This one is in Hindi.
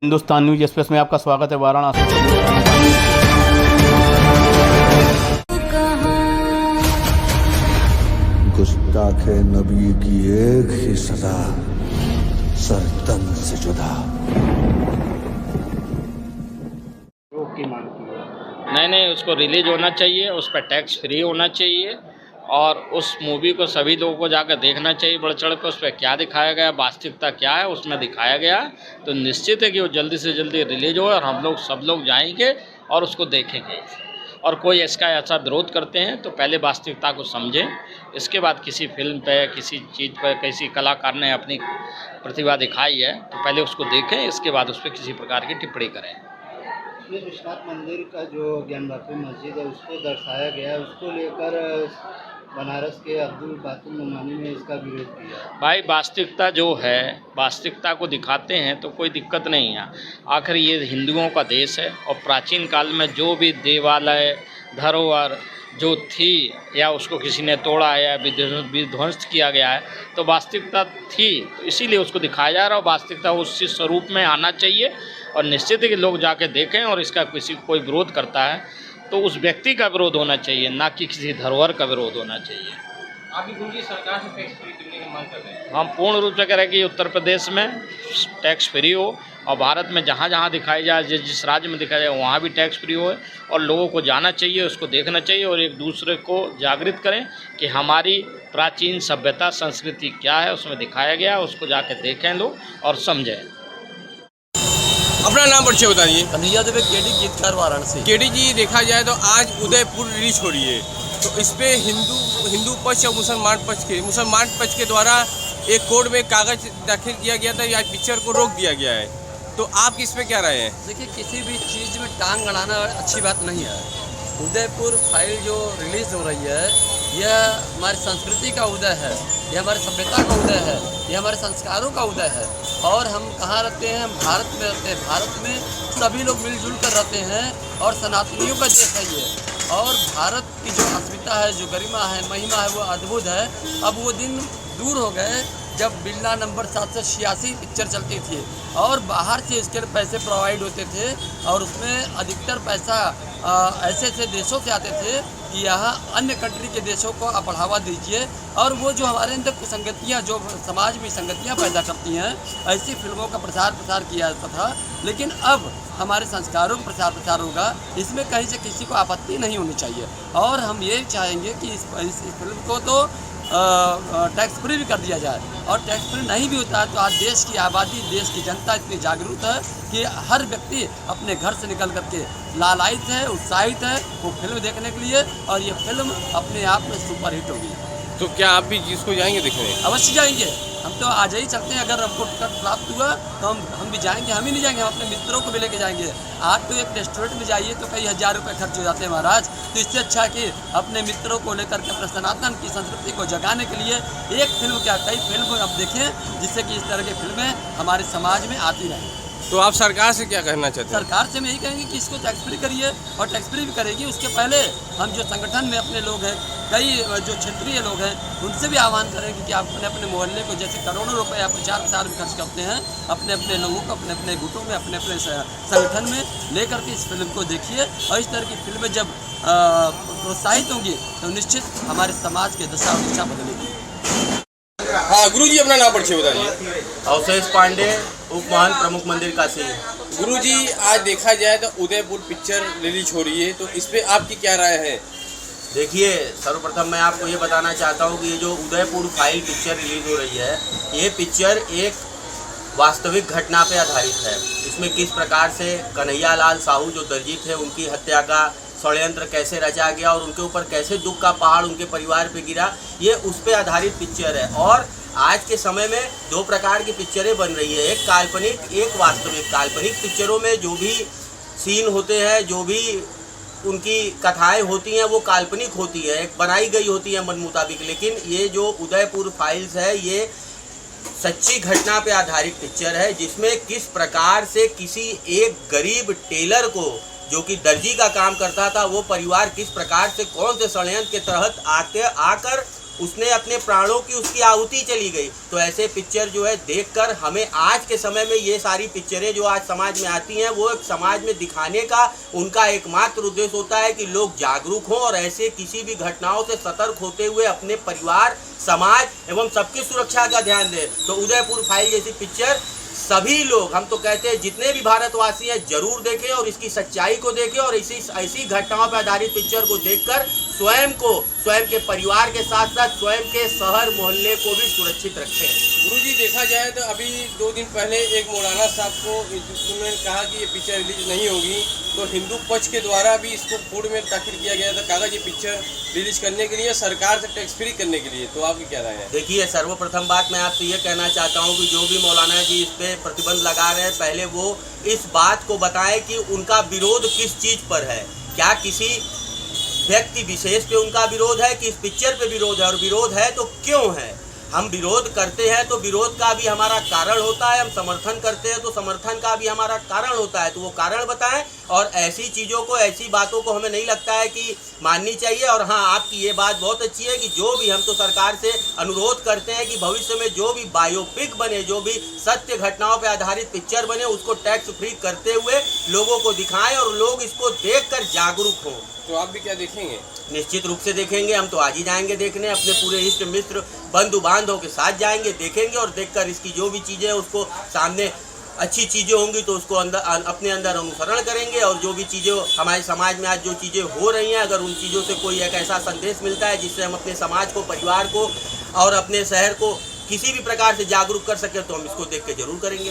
हिंदुस्तान न्यूज एक्सप्रेस में आपका स्वागत है। वाराणसी से गुस्ताखे नबी की एक ही सदा, सरतन से जुदा। नहीं, उसको रिलीज होना चाहिए, उस पर टैक्स फ्री होना चाहिए और उस मूवी को सभी लोगों को जाकर देखना चाहिए। बढ़ चढ़ कर उस पर क्या दिखाया गया, वास्तविकता क्या है उसमें दिखाया गया, तो निश्चित है कि वो जल्दी से जल्दी रिलीज हो और हम लोग सब लोग जाएंगे और उसको देखेंगे। और कोई इसका ऐसा विरोध करते हैं तो पहले वास्तविकता को समझें, इसके बाद किसी फिल्म पे, किसी चीज़ पर, किसी कलाकार ने अपनी प्रतिभा दिखाई है तो पहले उसको देखें, इसके बाद उस पर किसी प्रकार की टिप्पणी करें। विश्वनाथ मंदिर का जो ज्ञानवापी मस्जिद है उसको दर्शाया गया है, उसको लेकर बनारस के अब्दुल कासिम नोमानी ने इसका विरोध किया। भाई वास्तविकता जो है, वास्तविकता को दिखाते हैं तो कोई दिक्कत नहीं है। आखिर ये हिंदुओं का देश है और प्राचीन काल में जो भी देवालय, धरोहर जो थी या उसको किसी ने तोड़ा या विध्वंस किया गया है तो वास्तविकता थी, तो इसीलिए उसको दिखाया जा रहा है। और वास्तविकता उसी स्वरूप में आना चाहिए और निश्चित है कि लोग जाके देखें। और इसका कोई विरोध करता है तो उस व्यक्ति का विरोध होना चाहिए, ना कि किसी धरोहर का विरोध होना चाहिए। आप भी गुरुजी सरकार से टैक्स फ्री करने की मांग कर रहे हैं। हम पूर्ण रूप से कह रहे हैं कि उत्तर प्रदेश में टैक्स फ्री हो और भारत में जहाँ जहाँ दिखाई जाए, जिस राज्य में दिखाया जाए वहाँ भी टैक्स फ्री हो और लोगों को जाना चाहिए, उसको देखना चाहिए और एक दूसरे को जागृत करें कि हमारी प्राचीन सभ्यता संस्कृति क्या है, उसमें दिखाया गया, उसको जाके देखें लोग और समझें। अपना नाम परिचय बताइए। कन्हैया देवी केडी गीतकार वाराणसी। केडी जी, देखा जाए तो आज उदयपुर रिलीज हो रही है, तो इस पे हिंदू पक्ष और मुसलमान पक्ष के द्वारा एक कोर्ट में कागज दाखिल किया गया था, या पिक्चर को रोक दिया गया है, तो आप इस पे क्या राय है? देखिए, किसी भी चीज़ में टांग अड़ाना अच्छी बात नहीं है। उदयपुर फाइल जो रिलीज़ हो रही है, यह हमारी संस्कृति का उदय है, यह हमारी सभ्यता का उदय है, यह हमारे संस्कारों का उदय है। और हम कहाँ रहते हैं? हम भारत में रहते हैं। भारत में सभी लोग मिलजुल कर रहते हैं और सनातनियों का देश है ये। और भारत की जो अस्मिता है, जो गरिमा है, महिमा है, वो अद्भुत है। अब वो दिन दूर हो गए जब बिल्ला नंबर 786 पिक्चर चलती थी और बाहर से इसके पैसे प्रोवाइड होते थे और उसमें अधिकतर पैसा ऐसे ऐसे देशों से आते थे कि यहाँ अन्य कंट्री के देशों को आप बढ़ावा दीजिए। और वो जो हमारे अंदर कुसंगतियाँ, जो समाज में संगतियाँ पैदा करती हैं, ऐसी फिल्मों का प्रसार किया जाता था। लेकिन अब हमारे संस्कारों का प्रसार होगा, इसमें कहीं से किसी को आपत्ति नहीं होनी चाहिए। और हम ये चाहेंगे कि इस फिल्म को तो टैक्स फ्री भी कर दिया जाए। और टैक्स फ्री नहीं भी होता है तो आज देश की आबादी, देश की जनता इतनी जागरूक है कि हर व्यक्ति अपने घर से निकल करके लालायित है, उत्साहित है वो फिल्म देखने के लिए, और ये फिल्म अपने आप में सुपरहिट होगी। तो क्या आप भी जिसको जाएंगे देखने? अवश्य जाएंगे, हम तो आज ही चलते हैं। अगर हमको टिकट प्राप्त हुआ तो हम भी जाएंगे। हम ही नहीं जाएंगे, हम अपने मित्रों को भी लेके जाएंगे। आज तो एक रेस्टोरेंट में जाइए तो कई हज़ार रुपये खर्च हो जाते हैं महाराज। तो इससे अच्छा है कि अपने मित्रों को लेकर के अपने सनातन की संस्कृति को जगाने के लिए एक फिल्म क्या, कई फिल्म अब देखें, जिससे कि इस तरह की फिल्में हमारे समाज में आती रहें। तो आप सरकार से क्या कहना चाहते हैं? सरकार से हम यही कहेंगे कि इसको टैक्स फ्री करिए, और टैक्स फ्री भी करेगी। उसके पहले हम जो संगठन में अपने लोग हैं, कई जो क्षेत्रीय लोग हैं, उनसे भी आह्वान करेंगे कि आप अपने अपने मोहल्ले को, जैसे करोड़ों रुपए आप प्रचार प्रसार में खर्च करते हैं, अपने अपने लोगों को अपने अपने गुटों में, अपने अपने संगठन में लेकर के इस फिल्म को देखिए। और इस तरह की फिल्में जब प्रोत्साहित होंगी तो निश्चित हमारे समाज की दशा और दिशा बदलेगी। हाँ गुरुजी, अपना नाम परिचय बताइए। अवशेष पांडे, उप महान प्रमुख मंदिर काशी। गुरुजी, आज देखा जाए तो उदयपुर पिक्चर रिलीज हो रही है, तो इस पे आपकी क्या राय है? देखिए, सर्वप्रथम मैं आपको ये बताना चाहता हूँ कि ये जो उदयपुर फाइल पिक्चर रिलीज हो रही है, ये पिक्चर एक वास्तविक घटना पे आधारित है। इसमें किस प्रकार से कन्हैया लाल साहू जो दर्जी थे, उनकी हत्या का षड्यंत्र कैसे रचा गया और उनके ऊपर कैसे दुख का पहाड़ उनके परिवार पे गिरा, ये उस पे आधारित पिक्चर है। और आज के समय में दो प्रकार की पिक्चरें बन रही है, एक काल्पनिक, एक वास्तविक। काल्पनिक पिक्चरों में जो भी सीन होते हैं, जो भी उनकी कथाएं होती हैं, वो काल्पनिक होती है, एक बनाई गई होती है मन मुताबिक। लेकिन ये जो उदयपुर फाइल्स है, ये सच्ची घटना पे आधारित पिक्चर है, जिसमें किस प्रकार से किसी एक गरीब टेलर को, जो कि दर्जी का काम करता था, वो परिवार किस प्रकार से कौन से षड्यंत्र के तहत आकर उसने अपने प्राणों की उसकी आहुति चली गई। तो ऐसे पिक्चर जो है देखकर हमें आज के समय में ये सारी पिक्चरें जो आज समाज में आती हैं वो एक समाज में दिखाने का उनका एकमात्र उद्देश्य होता है कि लोग जागरूक हों और ऐसे किसी भी घटनाओं से सतर्क होते हुए अपने परिवार, समाज एवं सबकी सुरक्षा का ध्यान दें। तो उदयपुर फाइल जैसी पिक्चर सभी लोग, हम तो कहते हैं जितने भी भारतवासी हैं जरूर देखें और इसकी सच्चाई को देखें और ऐसी घटनाओं पर आधारित पिक्चर को देखकर स्वयं के परिवार के साथ साथ स्वयं के शहर मोहल्ले को भी सुरक्षित रखें। गुरुजी, देखा जाए तो अभी 2 दिन पहले एक मौलाना साहब को उन्होंने कहा कि ये पिक्चर रिलीज नहीं होगी, तो हिंदू पक्ष के द्वारा भी इसको कोर्ट में दाखिल किया गया था कागज, ये पिक्चर रिलीज करने के लिए, सरकार से टैक्स फ्री करने के लिए। तो आपकी क्या राय है? देखिए, सर्वप्रथम बात मैं आपसे ये कहना चाहता हूँ कि जो भी मौलाना जी इस पे प्रतिबंध लगा रहे हैं, पहले वो इस बात को बताएं कि उनका विरोध किस चीज़ पर है। क्या किसी व्यक्ति विशेष पे उनका विरोध है कि इस पिक्चर पे विरोध है, और विरोध है तो क्यों है? हम विरोध करते हैं तो विरोध का भी हमारा कारण होता है, हम समर्थन करते हैं तो समर्थन का भी हमारा कारण होता है। तो वो कारण बताएं, और ऐसी चीज़ों को, ऐसी बातों को हमें नहीं लगता है कि माननी चाहिए। और हाँ, आपकी ये बात बहुत अच्छी है कि जो भी, हम तो सरकार से अनुरोध करते हैं कि भविष्य में जो भी बायोपिक बने, जो भी सत्य घटनाओं पर आधारित पिक्चर बने, उसको टैक्स फ्री करते हुए लोगों को दिखाएं और लोग इसको देखकर जागरूक हों। तो आप भी क्या देखेंगे? निश्चित रूप से देखेंगे, हम तो आज ही जाएंगे देखने, अपने पूरे इष्ट मित्र बंधु बांधवों के साथ जाएंगे, देखेंगे और देखकर इसकी जो भी चीज़ें उसको सामने अच्छी चीज़ें होंगी तो उसको अपने अंदर अनुसरण करेंगे। और जो भी चीज़ें हमारे समाज में आज जो चीज़ें हो रही हैं, अगर उन चीज़ों से कोई एक ऐसा संदेश मिलता है जिससे हम अपने समाज को, परिवार को और अपने शहर को किसी भी प्रकार से जागरूक कर सकें तो हम इसको देख के जरूर करेंगे।